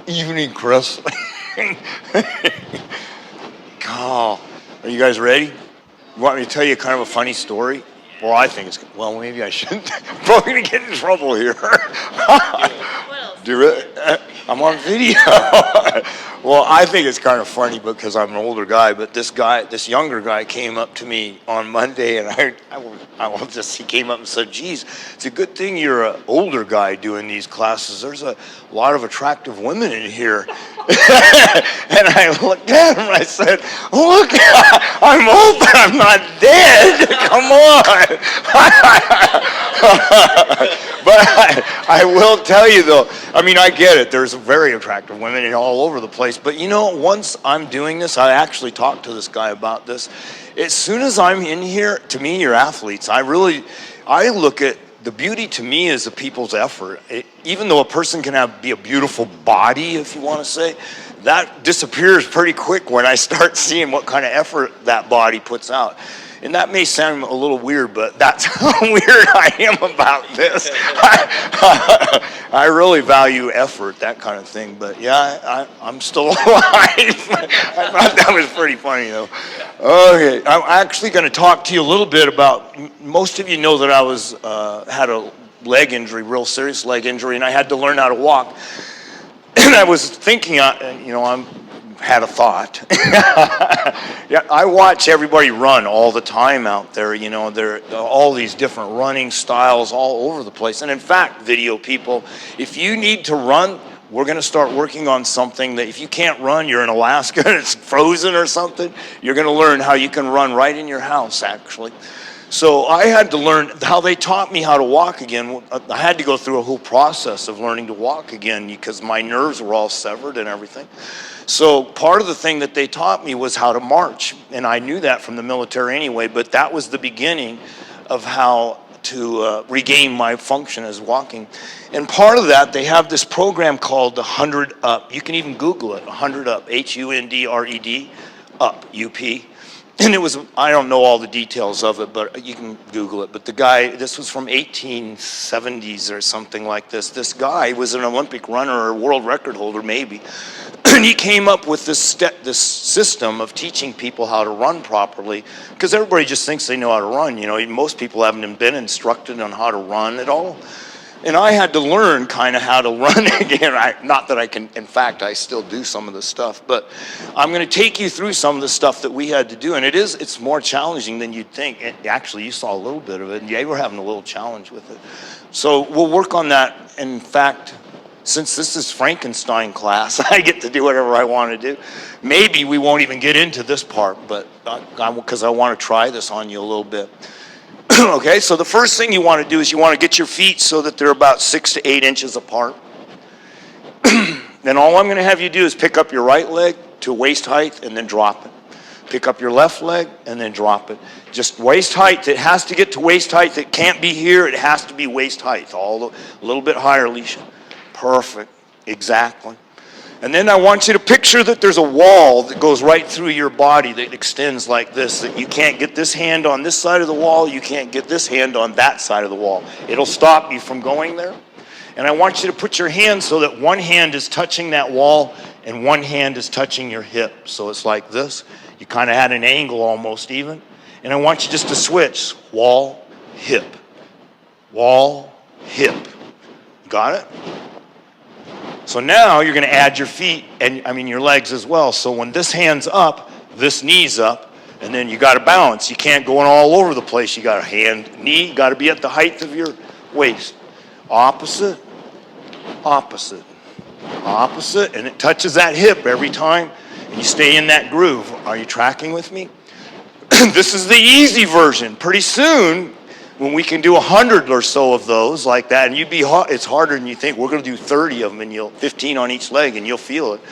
evening, Chris. Oh, are you guys ready? You want me to tell you kind of a funny story? Well, I think it's, well, maybe I shouldn't. I'm probably going to get in trouble here. Do it. I'm on video. Well, I think it's kind of funny because I'm an older guy, but this younger guy came up to me on Monday, and he came up and said, geez, it's a good thing you're an older guy doing these classes. There's a lot of attractive women in here. And I looked at him and I said, look, I'm old, but I'm not dead. Come on. But I will tell you, though, I mean, I get it. There's very attractive women all over the place. But, you know, once I'm doing this, I actually talked to this guy about this. As soon as I'm in here, to me, you're athletes. I look at the beauty to me is the people's effort. Even though a person can be a beautiful body, if you want to say, that disappears pretty quick when I start seeing what kind of effort that body puts out. And that may sound a little weird, but that's how weird I am about this. I really value effort, that kind of thing. But yeah, I'm still alive. I thought that was pretty funny, though. Okay, I'm actually going to talk to you a little bit about, most of you know that I had a leg injury, real serious leg injury, and I had to learn how to walk. And I was thinking, had a thought. Yeah, I watch everybody run all the time out there. You know, there are all these different running styles all over the place. And in fact, video people, if you need to run, we're going to start working on something that if you can't run, you're in Alaska and it's frozen or something, you're going to learn how you can run right in your house, actually. So I had to learn how they taught me how to walk again. I had to go through a whole process of learning to walk again because my nerves were all severed and everything. So part of the thing that they taught me was how to march. And I knew that from the military anyway, but that was the beginning of how to regain my function as walking. And part of that, they have this program called the 100 Up. You can even Google it, 100 Up, H-U-N-D-R-E-D, up, U-P. And it was, I don't know all the details of it, but you can Google it. But the guy, this was from 1870s or something like this. This guy was an Olympic runner or world record holder, maybe. And he came up with this system of teaching people how to run properly, because everybody just thinks they know how to run. You know, most people haven't been instructed on how to run at all. And I had to learn kind of how to run again. Not that I can, in fact, I still do some of the stuff, but I'm going to take you through some of the stuff that we had to do. And it's more challenging than you'd think. Actually, you saw a little bit of it, and yeah, we're having a little challenge with it. So we'll work on that. In fact, since this is Frankenstein class, I get to do whatever I want to do. Maybe we won't even get into this part, but because I want to try this on you a little bit. Okay, so the first thing you want to do is you want to get your feet so that they're about 6 to 8 inches apart. Then all I'm going to have you do is pick up your right leg to waist height and then drop it. Pick up your left leg and then drop it. Just waist height. It has to get to waist height. It can't be here. It has to be waist height. A little bit higher, Alicia. Perfect. Exactly. And then I want you to picture that there's a wall that goes right through your body that extends like this, that you can't get this hand on this side of the wall, you can't get this hand on that side of the wall. It'll stop you from going there. And I want you to put your hand so that one hand is touching that wall and one hand is touching your hip. So it's like this. You kind of had an angle almost even. And I want you just to switch. Wall, hip. Wall, hip. Got it? So now you're going to add your feet, and your legs as well. So when this hand's up, this knee's up, and then you got to balance. You can't go all over the place. You got a knee, got to be at the height of your waist. Opposite, opposite, opposite, and it touches that hip every time, and you stay in that groove. Are you tracking with me? This is the easy version. Pretty soon, when we can do 100 or so of those like that, and it's harder than you think. We're going to do 30 of them, and 15 on each leg, and you'll feel it.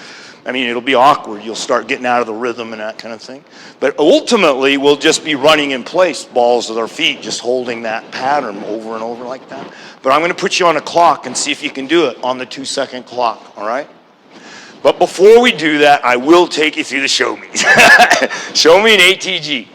It'll be awkward. You'll start getting out of the rhythm and that kind of thing. But ultimately, we'll just be running in place, balls with our feet, just holding that pattern over and over like that. But I'm going to put you on a clock and see if you can do it on the 2-second clock, all right? But before we do that, I will take you through the show me. Show me an ATG.